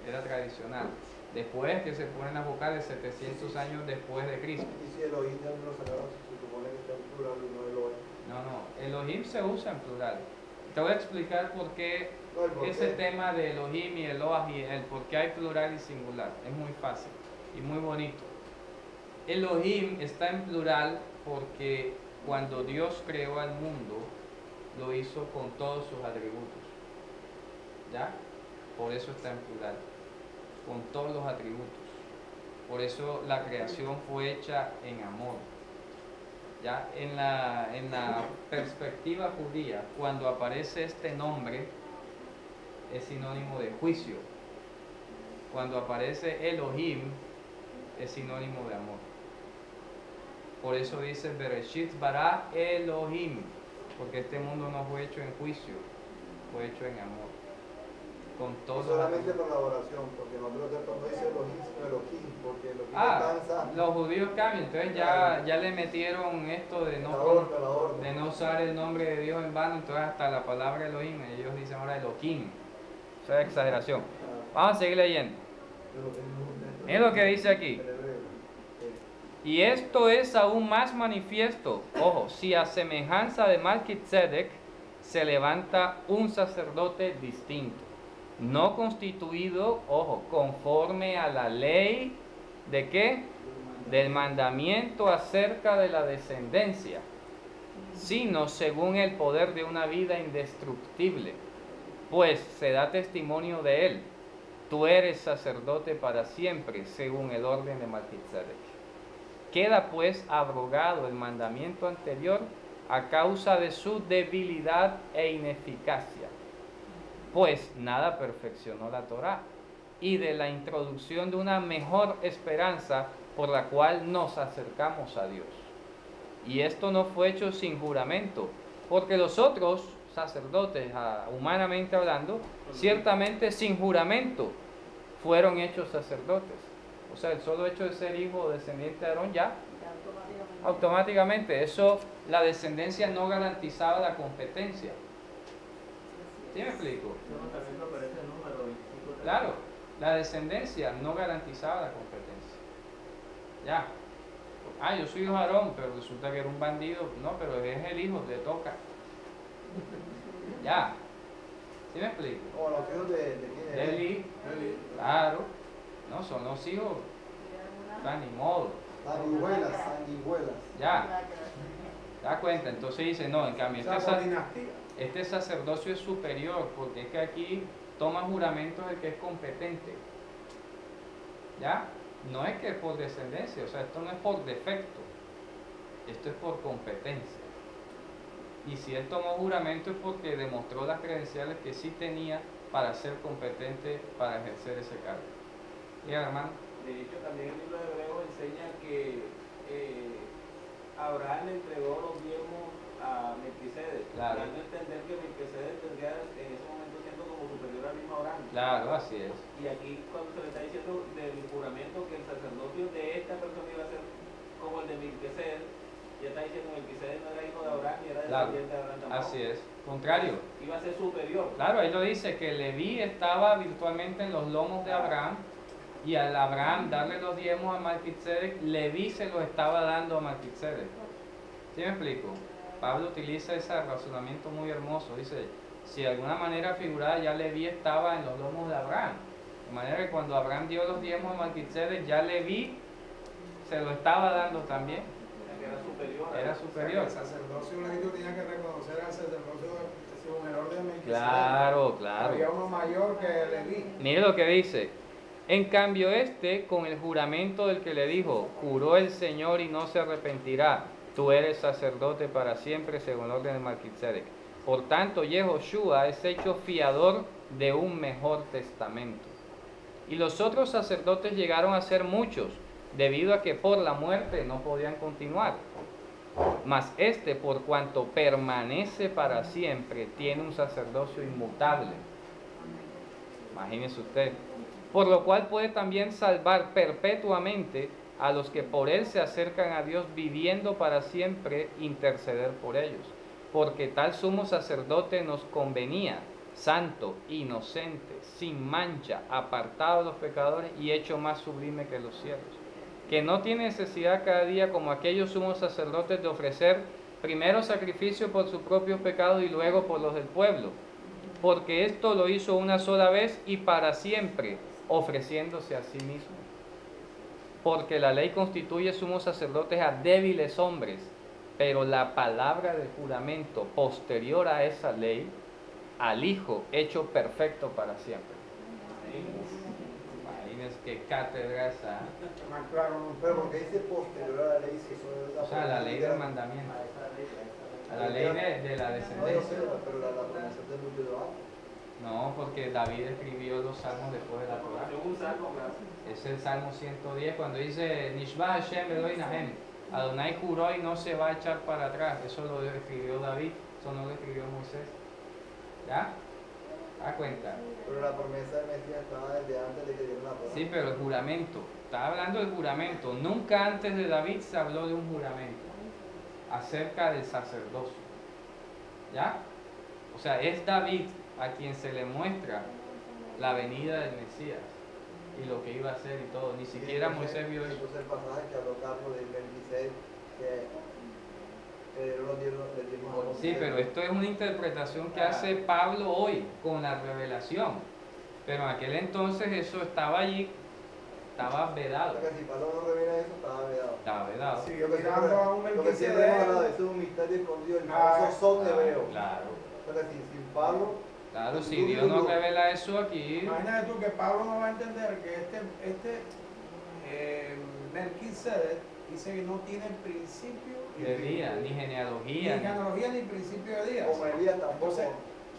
Era tradicional. Después que se ponen las vocales 700 años después de Cristo. Y si Elohim ya no lo sacaron, se supone que está en plural y no Elohim. No, Elohim se usa en plural. Te voy a explicar por qué No, ¿el por ese qué? tema de Elohim y Eloah y el por qué hay plural y singular. Es muy fácil y muy bonito. Elohim está en plural porque cuando Dios creó al mundo, lo hizo con todos sus atributos. ¿Ya? Por eso está en plural. Con todos los atributos. Por eso la creación fue hecha en amor. ¿Ya? En la perspectiva judía, cuando aparece este nombre, es sinónimo de juicio. Cuando aparece Elohim, es sinónimo de amor. Por eso dice Bereshit bara Elohim, porque este mundo no fue hecho en juicio, fue hecho en amor. Con Y todo. solamente con la oración, porque en otro texto no dice Elohim, sino Elohim, porque Elohim alcanza Los judíos cambian, entonces ya le metieron esto de la no, orden. de no usar el nombre de Dios en vano, entonces hasta la palabra Elohim, ellos dicen ahora Elohim. Eso es exageración. Vamos a seguir leyendo. Miren lo que dice aquí. Y esto es aún más manifiesto, ojo, si a semejanza de Melquisedec se levanta un sacerdote distinto, no constituido, ojo, conforme a la ley de qué, del mandamiento acerca de la descendencia, sino según el poder de una vida indestructible, pues se da testimonio de él, tú eres sacerdote para siempre, según el orden de Melquisedec. Queda pues abrogado el mandamiento anterior a causa de su debilidad e ineficacia, pues nada perfeccionó la Torá, y de la introducción de una mejor esperanza por la cual nos acercamos a Dios. Y esto no fue hecho sin juramento, porque los otros sacerdotes, humanamente hablando, ciertamente sin juramento fueron hechos sacerdotes. O sea, el solo hecho de ser hijo o descendiente de Aarón ya automáticamente, eso, la descendencia no garantizaba la competencia. ¿Sí me explico? También aparece el número 25. Claro, la descendencia no garantizaba la competencia. Ya. Yo soy hijo de Aarón, pero resulta que era un bandido. No, pero es el hijo, le toca. Ya. ¿Sí me explico? Como los hijos de quién es. Eli, claro. No, son los hijos. Ni modo. Sanguijuelas. Ya. ¿Te das cuenta? Entonces dice, no, en cambio, dinastía. este sacerdocio es superior, porque es que aquí toma juramentos de que es competente. ¿Ya? No es que es por descendencia, o sea, esto no es por defecto, esto es por competencia. Y si él tomó juramento es porque demostró las credenciales que sí tenía para ser competente para ejercer ese cargo. ¿Y hermano? De hecho, también el libro de Hebreos enseña que Abraham le entregó los diezmos a Melquisedec, Claro. dando a entender que Melquisedec tendría en ese momento siendo como superior al mismo Abraham. Claro, así es. Y aquí cuando se le está diciendo del juramento que el sacerdocio de esta persona iba a ser como el de Melquisedec, ya está diciendo que Melquisedec no era hijo de Abraham ni era Claro, descendiente de Abraham tampoco. así es. Contrario. Iba a ser superior. Claro, ahí lo dice, que Leví estaba virtualmente en los lomos de Abraham, y al Abraham darle los diezmos a Melquisedec, Leví se los estaba dando a Melquisedec. ¿Sí me explico? Pablo utiliza ese razonamiento muy hermoso. Dice, si de alguna manera figurada ya Leví estaba en los lomos de Abraham. De manera que cuando Abraham dio los diezmos a Melquisedec, ya Leví se lo estaba dando también. Que era superior. Era superior. El sacerdocio levito tenía que reconocer al sacerdocio según el orden de Melquisedec. Claro, claro. Había uno mayor que Leví. Mire lo que dice. En cambio con el juramento del que le dijo, juró el Señor y no se arrepentirá, tú eres sacerdote para siempre según el orden de Melquisedec. Por tanto, Yehoshua es hecho fiador de un mejor testamento. Y los otros sacerdotes llegaron a ser muchos, debido a que por la muerte no podían continuar. Mas este, por cuanto permanece para siempre, tiene un sacerdocio inmutable. Imagínese usted. Por lo cual puede también salvar perpetuamente a los que por él se acercan a Dios, viviendo para siempre, interceder por ellos. Porque tal sumo sacerdote nos convenía, santo, inocente, sin mancha, apartado de los pecadores y hecho más sublime que los cielos, que no tiene necesidad cada día, como aquellos sumos sacerdotes, de ofrecer primero sacrificio por sus propios pecados y luego por los del pueblo, porque esto lo hizo una sola vez y para siempre, ofreciéndose a sí mismo. Porque la ley constituye sumos sacerdotes a débiles hombres, pero la palabra del juramento posterior a esa ley, al Hijo hecho perfecto para siempre. Imagínense qué cátedra esa. Más claro, no. Pero porque dice posterior a la ley, si eso es O sea, la ley del mandamiento, la ley de la No, yo sé, descendencia. pero la promesa de mucho de antes. No, porque David escribió los salmos después de la Torah. Un salmo, gracias. Es el Salmo 110 cuando dice Nishba Hashem Eloi Nahem. Adonai juró y no se va a echar para atrás. Eso lo escribió David, eso no lo escribió Moisés. ¿Ya? ¿Da cuenta? Pero la promesa del Mesías estaba desde antes de que dieran la Torah. Sí, pero el juramento. Estaba hablando del juramento. Nunca antes de David se habló de un juramento acerca del sacerdocio. ¿Ya? O sea, es David a quien se le muestra la venida del Mesías y lo que iba a hacer y todo. Ni siquiera Moisés vio eso. Entonces el pasaje que habló Carlos de Melquisedec, que los diezmos. Sí, pero esto es una interpretación que hace Pablo hoy con la revelación. Pero en aquel entonces eso estaba allí, estaba vedado. Porque si Pablo no revela eso, estaba vedado. Estaba vedado. Sigue mirando a un Lo que siempre hemos hablado, Melquisedec. eso es un misterio escondido, el Ah, famoso son hebreo. Claro, Entonces, sin Pablo, claro, si Dios nos revela eso aquí, Imagínate tú que Pablo no va a entender que Melquisedec dice que no tiene principio de día, ni ni genealogía, ni- genealogía ni principio de días. como Elías tampoco. Entonces,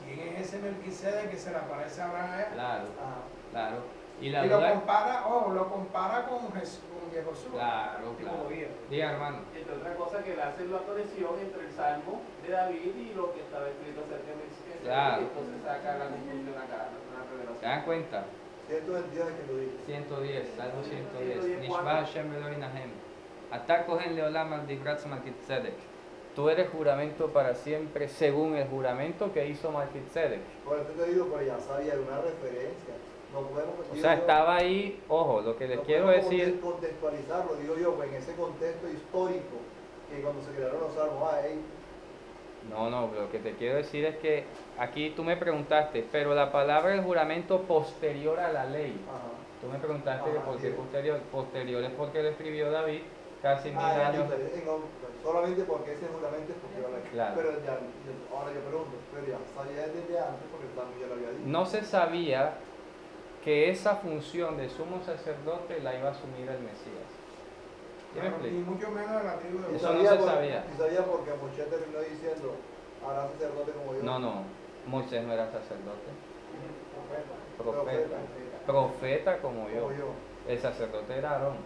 ¿quién es ese Melquisedec que se le aparece a Abraham allá? claro, Ajá. claro. Y la Y lo duda, compara con Jehoshua. claro, Y claro. como guía. Diga, hermano. Entre otra cosa que le hace la conexión entre el salmo de David y lo que estaba escrito acerca de Melquisedec. Claro. Y entonces saca la conclusión acá, la ¿Se revelación. dan cuenta? 122 es que lo dice. 110, Salmo 110. 110, Nishba Hashem Eloi Nahem. Ata kohen leolam al divrat Melquisedec. Tú eres juramento para siempre según el juramento que hizo Melquisedec. Por eso te digo, pero ya sabía una referencia. No podemos. O sea, estaba ahí, ojo, lo que les quiero decir, Contextualizarlo, digo yo, pues en ese contexto histórico, que cuando se crearon los salmos, no, lo que te quiero decir es que aquí tú me preguntaste, pero la palabra del juramento posterior a la ley. ajá. Tú me preguntaste que Ajá, por qué sí. posterior es porque lo escribió David casi 1000 años. Solamente porque ese juramento es posterior a la ley. Claro. Pero ya, ahora yo pregunto, pero ya sabía desde antes porque el salmo ya lo había dicho. No se sabía que esa función de sumo sacerdote la iba a asumir el Mesías. ¿Sí me Claro, explico? ni mucho menos de la tribu de Eso Judá. no se sabía. Y sabía porque Moshe terminó diciendo, hará sacerdote como yo. No, Moisés no era sacerdote, Profeta. profeta como yo. Como yo. El sacerdote era Aarón.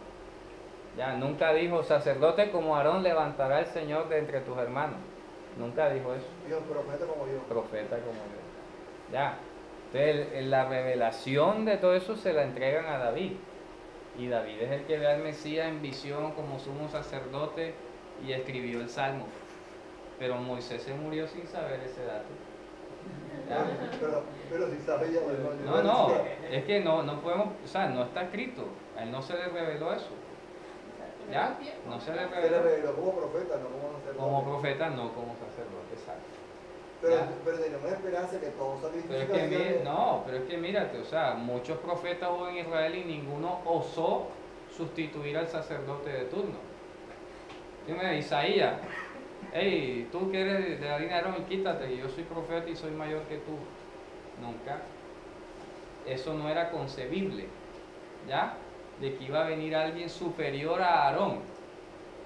Ya, nunca dijo, sacerdote como Aarón levantará el Señor de entre tus hermanos. Nunca dijo eso, Dijo, profeta como yo. profeta como yo. Ya, entonces la revelación de todo eso se la entregan a David. Y David es el que ve al Mesías en visión como sumo sacerdote y escribió el Salmo. Pero Moisés se murió sin saber ese dato. Ya. Pero si sabía, No, es que no podemos, o sea, no está escrito. A él no se le reveló eso. ¿Ya? No se le Se le reveló. reveló como profeta, no como sacerdote. Como profeta, no como sacerdote, exacto. Pero tenemos una esperanza que todos Pero es que pero es que mírate, o sea, muchos profetas hubo en Israel y ninguno osó sustituir al sacerdote de turno. Dime, Isaías, hey, tú que eres de la línea de Aarón, quítate, que yo soy profeta y soy mayor que tú. Nunca. Eso no era concebible, ¿ya? De que iba a venir alguien superior a Aarón,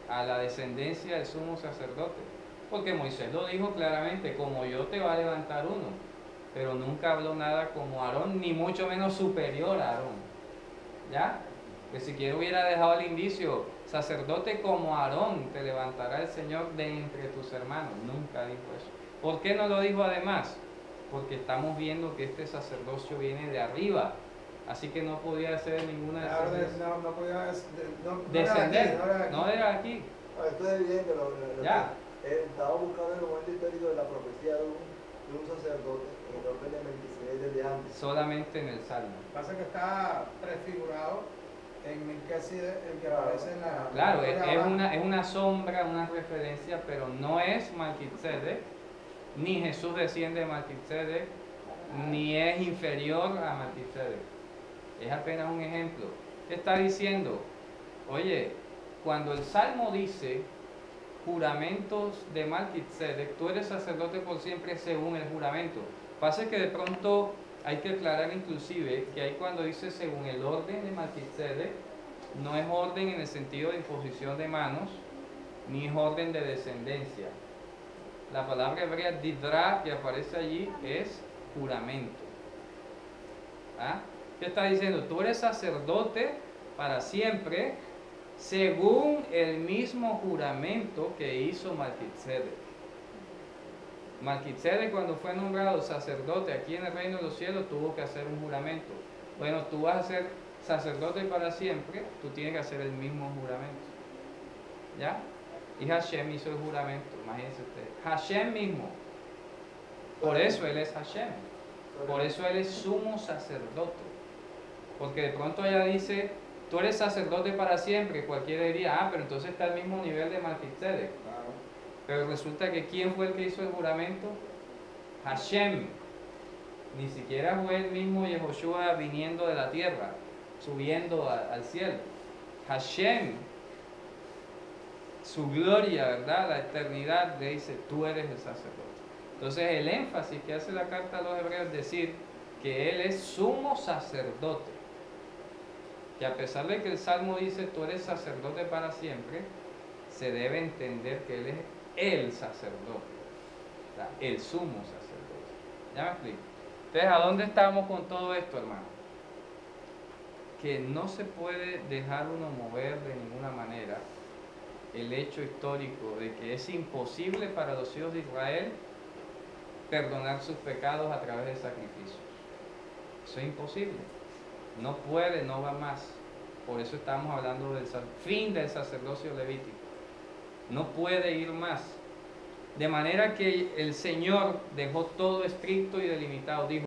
a la descendencia del sumo sacerdote. Porque Moisés lo dijo claramente, como yo te va a levantar uno, pero nunca habló nada como Aarón, ni mucho menos superior a Aarón. ¿Ya? Que siquiera hubiera dejado el indicio, sacerdote como Aarón te levantará el Señor de entre tus hermanos. Nunca dijo eso. ¿Por qué no lo dijo además? Porque estamos viendo que este sacerdocio viene de arriba, así que no podía ser ninguna Claro, descendencia. no podía Descender, no era no era aquí. Esto es evidente, Ya. Estaba buscando el momento histórico de la profecía de un sacerdote en el orden de Melquisedec desde antes. Solamente en el Salmo. Pasa que está prefigurado en Melquisedec, el que aparece en la... Claro, en la- es una sombra, una referencia, pero no es Melquisedec, ni Jesús desciende de Melquisedec, ni es inferior a Melquisedec. Es apenas un ejemplo. ¿Qué está diciendo? Oye, cuando el Salmo dice juramentos de Melquisedec, tú eres sacerdote por siempre según el juramento. Pasa que de pronto hay que aclarar inclusive que ahí cuando dice según el orden de Melquisedec, no es orden en el sentido de imposición de manos, ni es orden de descendencia. La palabra hebrea didra que aparece allí es juramento. ¿Ah? ¿Qué está diciendo? Tú eres sacerdote para siempre según el mismo juramento que hizo Melquisedec. Melquisedec, cuando fue nombrado sacerdote aquí en el reino de los cielos, tuvo que hacer un juramento. Bueno, tú vas a ser sacerdote para siempre, tú tienes que hacer el mismo juramento. ¿Ya? Y Hashem hizo el juramento, imagínense ustedes. Hashem mismo. Por eso él es Hashem. Por eso él es sumo sacerdote. Porque de pronto ella dice, tú eres sacerdote para siempre. Cualquiera diría, pero entonces está al mismo nivel de Melquisedec. Pero resulta que ¿quién fue el que hizo el juramento? Hashem. Ni siquiera fue el mismo Yehoshua viniendo de la tierra, subiendo al cielo. Hashem, su gloria, ¿verdad? La eternidad le dice, tú eres el sacerdote. Entonces el énfasis que hace la carta a los hebreos es decir que él es sumo sacerdote. Que a pesar de que el Salmo dice, tú eres sacerdote para siempre, se debe entender que él es el sacerdote, o sea, el sumo sacerdote. ¿Ya me explico? Entonces, ¿a dónde estamos con todo esto, hermano? Que no se puede dejar uno mover de ninguna manera el hecho histórico de que es imposible para los hijos de Israel perdonar sus pecados a través de sacrificios. Eso es imposible. No puede, no va más. Por eso estamos hablando del fin del sacerdocio levítico. No puede ir más. De manera que el Señor dejó todo estricto y delimitado. Dijo,